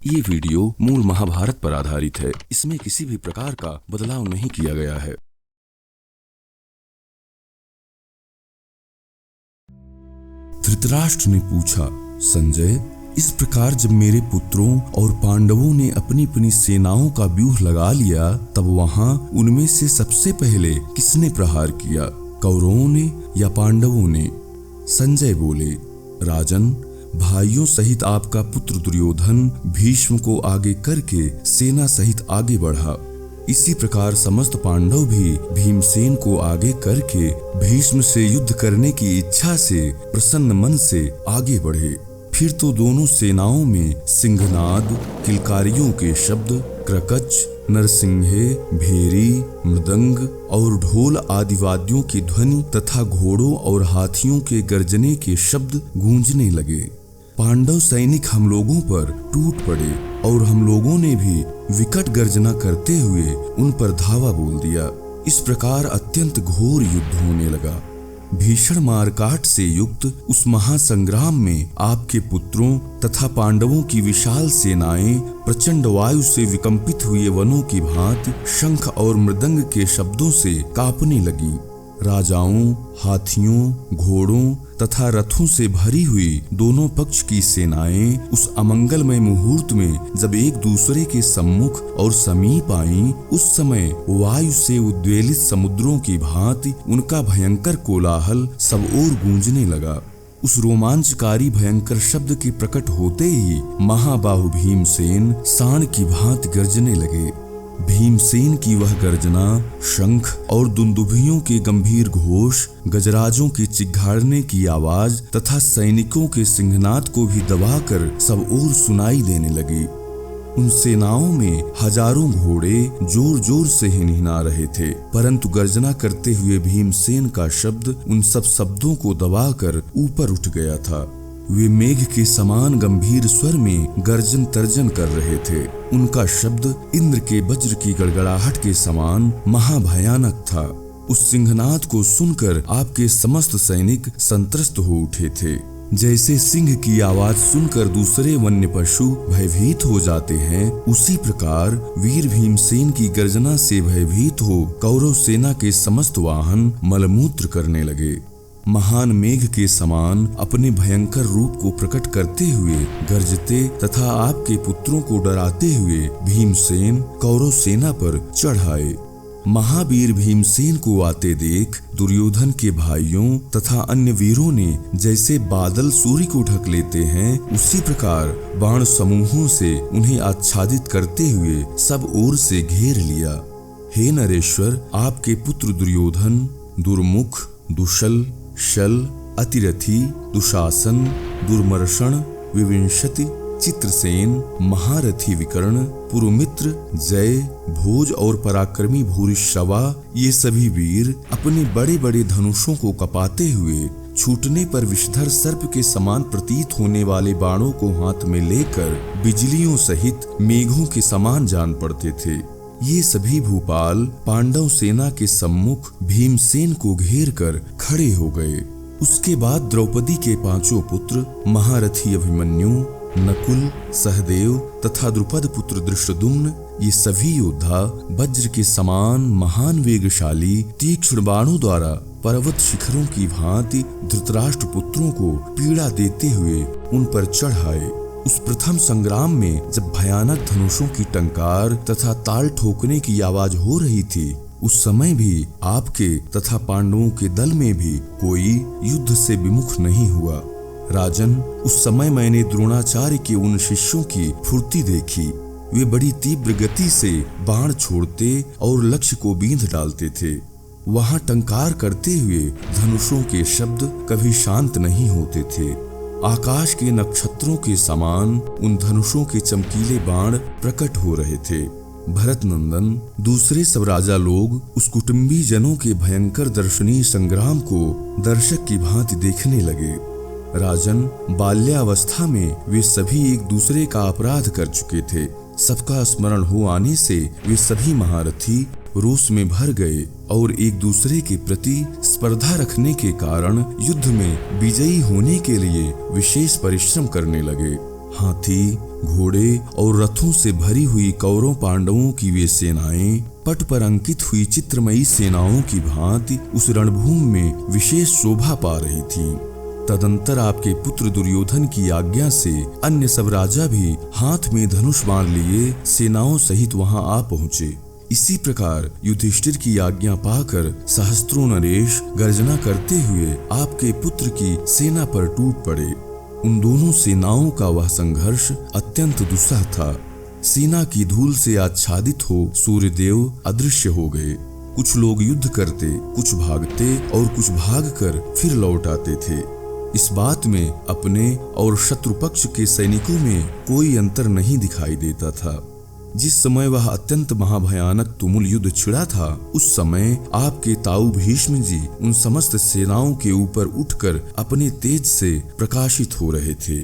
ये वीडियो मूल महाभारत पर आधारित है। इसमें किसी भी प्रकार का बदलाव नहीं किया गया है। धृतराष्ट्र ने पूछा, संजय, इस प्रकार जब मेरे पुत्रों और पांडवों ने अपनी अपनी सेनाओं का व्यूह लगा लिया, तब वहां उनमें से सबसे पहले किसने प्रहार किया, कौरवों ने या पांडवों ने? संजय बोले, राजन, भाइयों सहित आपका पुत्र दुर्योधन भीष्म को आगे करके सेना सहित आगे बढ़ा। इसी प्रकार समस्त पांडव भी भीमसेन को आगे करके भीष्म से युद्ध करने की इच्छा से प्रसन्न मन से आगे बढ़े। फिर तो दोनों सेनाओं में सिंहनाद, किलकारियों के शब्द, क्रकच, नरसिंहे, भेरी, मृदंग और ढोल आदि वाद्यों की ध्वनि तथा घोड़ों और हाथियों के गर्जने के शब्द गूंजने लगे। पांडव सैनिक हम लोगों पर टूट पड़े और हम लोगों ने भी विकट गर्जना करते हुए उन पर धावा बोल दिया। इस प्रकार अत्यंत घोर युद्ध होने लगा। भीषण मारकाट से युक्त उस महासंग्राम में आपके पुत्रों तथा पांडवों की विशाल सेनाएं प्रचंड वायु से विकंपित हुए वनों की भांति शंख और मृदंग के शब्दों से कांपने लगी। राजाओं, हाथियों, घोड़ों तथा रथों से भरी हुई दोनों पक्ष की सेनाएं उस अमंगलमय मुहूर्त में जब एक दूसरे के सम्मुख और समीप आईं, उस समय वायु से उद्वेलित समुद्रों की भांति उनका भयंकर कोलाहल सब ओर गूंजने लगा। उस रोमांचकारी भयंकर शब्द के प्रकट होते ही महाबाहु भीमसेन सांड की भांति गर्जने लगे। भीमसेन की वह गर्जना शंख और दुंदुभियों के गंभीर घोष, गजराजों की चिघाड़ने की आवाज तथा सैनिकों के सिंहनाद को भी दबाकर सब ओर सुनाई देने लगी। उन सेनाओं में हजारों घोड़े जोर जोर से हिनहिना रहे थे, परंतु गर्जना करते हुए भीमसेन का शब्द उन सब शब्दों को दबाकर ऊपर उठ गया था। वे मेघ के समान गंभीर स्वर में गर्जन तर्जन कर रहे थे। उनका शब्द इंद्र के वज्र की गड़गड़ाहट के समान महाभयानक था। उस सिंहनाद को सुनकर आपके समस्त सैनिक संत्रस्त हो उठे थे। जैसे सिंह की आवाज सुनकर दूसरे वन्य पशु भयभीत हो जाते हैं, उसी प्रकार वीर भीमसेन की गर्जना से भयभीत हो कौरव सेना के समस्त वाहन मलमूत्र करने लगे। महान मेघ के समान अपने भयंकर रूप को प्रकट करते हुए गरजते तथा आपके पुत्रों को डराते हुए भीमसेन कौरव सेना पर चढ़ आए। महावीर भीमसेन को आते देख दुर्योधन के भाइयों तथा अन्य वीरों ने जैसे बादल सूर्य को ढक लेते हैं, उसी प्रकार बाण समूहों से उन्हें आच्छादित करते हुए सब ओर से घेर लिया। हे नरेश्वर, आपके पुत्र दुर्योधन, दुर्मुख, दुशल, शल, अतिरथी, दुशासन, दुर्मर्षण, विविंशति, चित्रसेन, महारथी विकर्ण, पुरुमित्र, जय, भोज और पराक्रमी भूरिश्रवा, ये सभी वीर अपने बड़े बड़े धनुषों को कपाते हुए छूटने पर विषधर सर्प के समान प्रतीत होने वाले बाणों को हाथ में लेकर बिजलियों सहित मेघों के समान जान पड़ते थे। ये सभी भूपाल पांडव सेना के सम्मुख भीमसेन को घेर कर खड़े हो गए। उसके बाद द्रौपदी के पांचों पुत्र महारथी अभिमन्यु, नकुल, सहदेव तथा द्रुपद पुत्र धृष्टद्युम्न, ये सभी योद्धा वज्र के समान महान वेगशाली तीक्ष्ण बाणों द्वारा पर्वत शिखरों की भांति धृतराष्ट्र पुत्रों को पीड़ा देते हुए उन पर चढ़ आए। उस प्रथम संग्राम में जब भयानक धनुषों की टंकार तथा ताल ठोकने की आवाज हो रही थी, उस समय भी आपके तथा पांडवों के दल में भी कोई युद्ध से विमुख नहीं हुआ। राजन, उस समय मैंने द्रोणाचार्य के उन शिष्यों की फुर्ती देखी। वे बड़ी तीव्र गति से बाण छोड़ते और लक्ष्य को बींध डालते थे। वहां टंकार करते हुए धनुषों के शब्द कभी शांत नहीं होते थे। आकाश के नक्षत्रों के समान उन धनुषों के चमकीले बाण प्रकट हो रहे थे। भरत नंदन, दूसरे सब राजा लोग उस कुटुंबी जनों के भयंकर दर्शनीय संग्राम को दर्शक की भांति देखने लगे। राजन, बाल्यावस्था में वे सभी एक दूसरे का अपराध कर चुके थे। सबका स्मरण हो आने से वे सभी महारथी रोष में भर गए और एक दूसरे के प्रति स्पर्धा रखने के कारण युद्ध में विजयी होने के लिए विशेष परिश्रम करने लगे। हाथी, घोड़े और रथों से भरी हुई कौरव पांडवों की वे सेनाएं पट पर अंकित हुई चित्रमयी सेनाओं की भांति उस रणभूमि में विशेष शोभा पा रही थीं। तदंतर आपके पुत्र दुर्योधन की आज्ञा से अन्य सब राजा भी हाथ में धनुष बाण लिए सेनाओं सहित वहां आ पहुंचे। इसी प्रकार युधिष्ठिर की आज्ञा पाकर सहस्त्रों नरेश गर्जना करते हुए आपके पुत्र की सेना पर टूट पड़े। उन दोनों सेनाओं का वह संघर्ष अत्यंत दुस्सह था। सेना की धूल से आच्छादित हो सूर्यदेव अदृश्य हो गए। कुछ लोग युद्ध करते, कुछ भागते और कुछ भागकर फिर लौट आते थे। इस बात में अपने और शत्रु पक्ष के सैनिकों में कोई अंतर नहीं दिखाई देता था। जिस समय वह अत्यंत महाभयानक तुमुल युद्ध छिड़ा था, उस समय आपके ताऊ भीष्म जी उन समस्त सेनाओं के ऊपर उठकर अपने तेज से प्रकाशित हो रहे थे।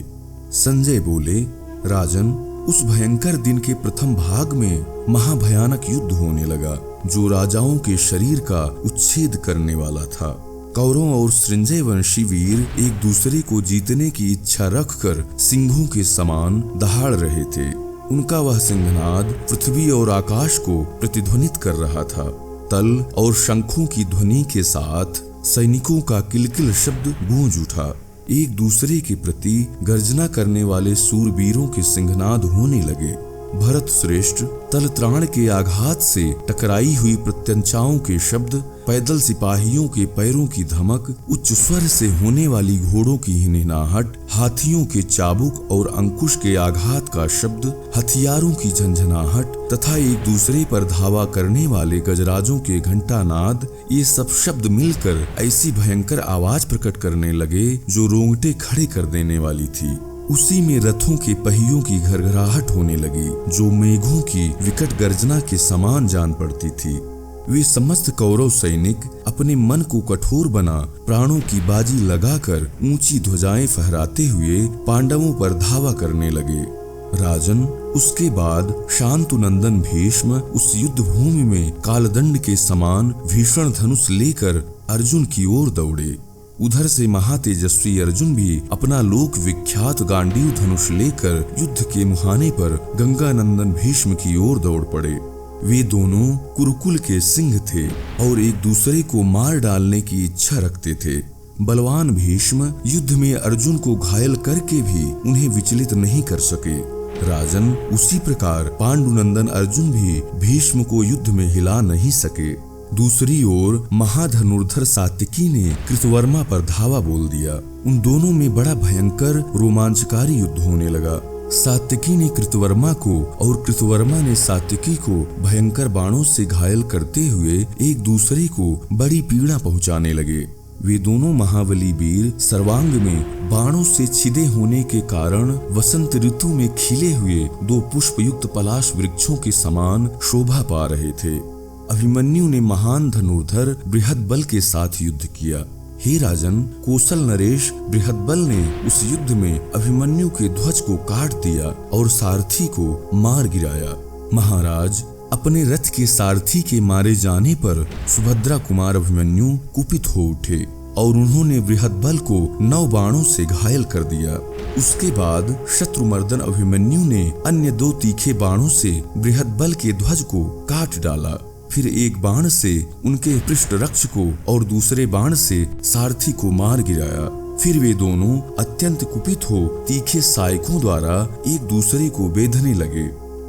संजय बोले, राजन, उस भयंकर दिन के प्रथम भाग में महाभयानक युद्ध होने लगा, जो राजाओं के शरीर का उच्छेद करने वाला था। कौरव और सृंजय वंशी वीर एक दूसरे को जीतने की इच्छा रखकर सिंहों के समान दहाड़ रहे थे। उनका वह सिंहनाद पृथ्वी और आकाश को प्रतिध्वनित कर रहा था। तल और शंखों की ध्वनि के साथ सैनिकों का किलकिल शब्द गूंज उठा। एक दूसरे के प्रति गर्जना करने वाले सूरवीरों के सिंहनाद होने लगे। भरत श्रेष्ठ तल त्राण के आघात से टकराई हुई प्रत्यंचाओं के शब्द, पैदल सिपाहियों के पैरों की धमक, उच्च स्वर से होने वाली घोड़ों की हिनहिनाहट, हाथियों के चाबुक और अंकुश के आघात का शब्द, हथियारों की झंझनाहट तथा एक दूसरे पर धावा करने वाले गजराजों के घंटानाद, ये सब शब्द मिलकर ऐसी भयंकर आवाज प्रकट करने लगे जो रोंगटे खड़े कर देने वाली थी। उसी में रथों के पहियों की घरघराहट होने लगी, जो मेघों की विकट गर्जना के समान जान पड़ती थी। वे समस्त कौरव सैनिक अपने मन को कठोर बना प्राणों की बाजी लगाकर ऊंची ध्वजाएं फहराते हुए पांडवों पर धावा करने लगे। राजन, उसके बाद शांतुनंदन भीष्म उस युद्ध भूमि में कालदंड के समान भीषण धनुष लेकर अर्जुन की ओर दौड़े। उधर से महातेजस्वी अर्जुन भी अपना लोक विख्यात गांडीव धनुष लेकर युद्ध के मुहाने पर गंगानंदन भीष्म की ओर दौड़ पड़े। वे दोनों कुरुकुल के सिंह थे और एक दूसरे को मार डालने की इच्छा रखते थे। बलवान भीष्म युद्ध में अर्जुन को घायल करके भी उन्हें विचलित नहीं कर सके। राजन, उसी प्रकार पांडुनंदन अर्जुन भी भीष्म को युद्ध में हिला नहीं सके। दूसरी ओर महाधनुर्धर सात्विकी ने कृतवर्मा पर धावा बोल दिया। उन दोनों में बड़ा भयंकर रोमांचकारी युद्ध होने लगा। सात्विकी ने कृतवर्मा को और कृतवर्मा ने सात्विकी को भयंकर बाणों से घायल करते हुए एक दूसरे को बड़ी पीड़ा पहुंचाने लगे। वे दोनों महाबली वीर सर्वांग में बाणों से छिदे होने के कारण वसंत ऋतु में खिले हुए दो पुष्पयुक्त पलाश वृक्षों के समान शोभा पा रहे थे। अभिमन्यु ने महान धनुर्धर बृहद्बल के साथ युद्ध किया। हे राजन, कौशल नरेश बृहद्बल ने उस युद्ध में अभिमन्यु के ध्वज को काट दिया और सारथी को मार गिराया। महाराज, अपने रथ के सारथी के मारे जाने पर सुभद्रा कुमार अभिमन्यु कुपित हो उठे और उन्होंने बृहद्बल को 9 बाणों से घायल कर दिया। उसके बाद शत्रुमर्दन अभिमन्यु ने अन्य 2 तीखे बाणों से बृहद्बल के ध्वज को काट डाला। फिर एक बाण से उनके पृष्ठ रक्ष को और दूसरे बाण से सारथी को मार गिराया। फिर वे दोनों अत्यंत कुपित हो तीखे सायकों द्वारा एक दूसरे को बेधने लगे।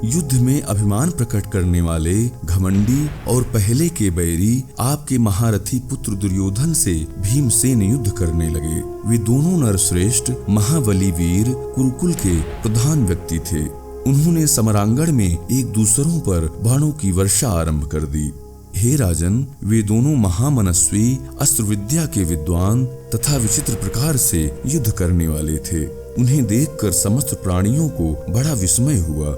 युद्ध में अभिमान प्रकट करने वाले घमंडी और पहले के बैरी आपके महारथी पुत्र दुर्योधन से भीमसेन युद्ध करने लगे। वे दोनों नरश्रेष्ठ महाबली वीर कुरुकुल के प्रधान व्यक्ति थे। उन्होंने समरांगण में एक दूसरों पर बाणों की वर्षा आरंभ कर दी। हे राजन, वे दोनों महामनस्वी अस्त्र विद्या के विद्वान तथा विचित्र प्रकार से युद्ध करने वाले थे। उन्हें देखकर समस्त प्राणियों को बड़ा विस्मय हुआ।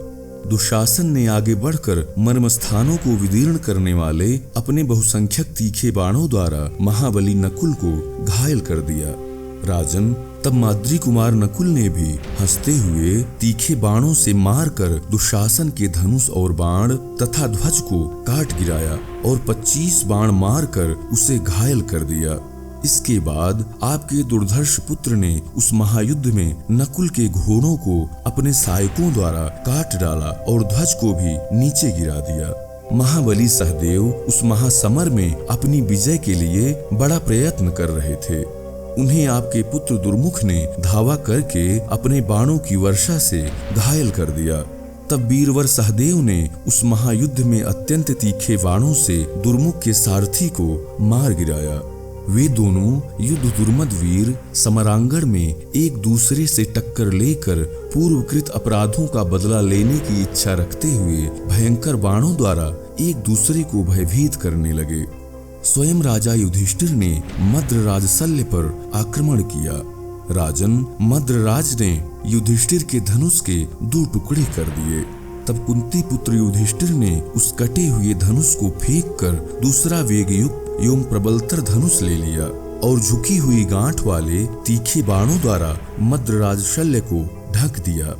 दुशासन ने आगे बढ़कर मर्मस्थानों को विदीर्ण करने वाले अपने बहुसंख्यक तीखे बाणों द्वारा महाबली नकुल को घायल कर दिया। राजन, तब माद्री कुमार नकुल ने भी हंसते हुए तीखे बाणों से मारकर दुशासन के धनुष और बाण तथा ध्वज को काट गिराया और 25 बाण मारकर उसे घायल कर दिया। इसके बाद आपके दुर्धर्ष पुत्र ने उस महायुद्ध में नकुल के घोड़ों को अपने सहायकों द्वारा काट डाला और ध्वज को भी नीचे गिरा दिया। महाबली सहदेव उस महासमर में अपनी विजय के लिए बड़ा प्रयत्न कर रहे थे। उन्हें आपके पुत्र दुर्मुख ने धावा करके अपने बाणों की वर्षा से घायल कर दिया। तब वीरवर सहदेव ने उस महायुद्ध में अत्यंत तीखे बाणों से दुर्मुख के सारथी को मार गिराया। वे दोनों युद्ध दुर्मद वीर समरांगण में एक दूसरे से टक्कर लेकर पूर्वकृत अपराधों का बदला लेने की इच्छा रखते हुए भयंकर बाणों द्वारा एक दूसरे को भयभीत करने लगे। स्वयं राजा युधिष्ठिर ने मद्रराज शल्य पर आक्रमण किया। राजन मद्रराज ने युधिष्ठिर के धनुष के 2 टुकड़े कर दिए। तब कुंती पुत्र युधिष्ठिर ने उस कटे हुए धनुष को फेंककर दूसरा वेगयुक्त एवं प्रबलतर धनुष ले लिया और झुकी हुई गांठ वाले तीखे बाणों द्वारा मद्रराज शल्य को ढक दिया।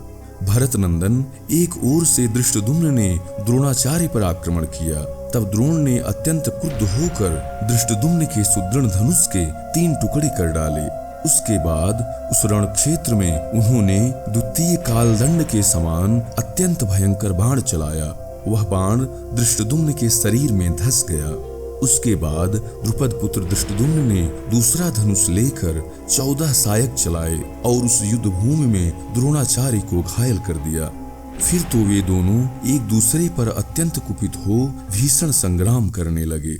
भरत नंदन एक ओर से धृष्टद्युम्न ने द्रोणाचार्य पर आक्रमण किया। तब द्रोण ने अत्यंत क्रुद्ध होकर धृष्टद्युम्न के सुदृढ़ धनुष के 3 टुकड़े कर डाले। उसके बाद उस रण क्षेत्र में उन्होंने द्वितीय कालदंड के समान अत्यंत भयंकर बाण चलाया। वह बाण धृष्टद्युम्न के शरीर में धंस गया। उसके बाद द्रुपद पुत्र धृष्टद्युम्न ने दूसरा धनुष लेकर 14 सायक चलाए और उस युद्ध भूमि में द्रोणाचार्य को घायल कर दिया। फिर तो वे दोनों एक दूसरे पर अत्यंत कुपित हो भीषण संग्राम करने लगे।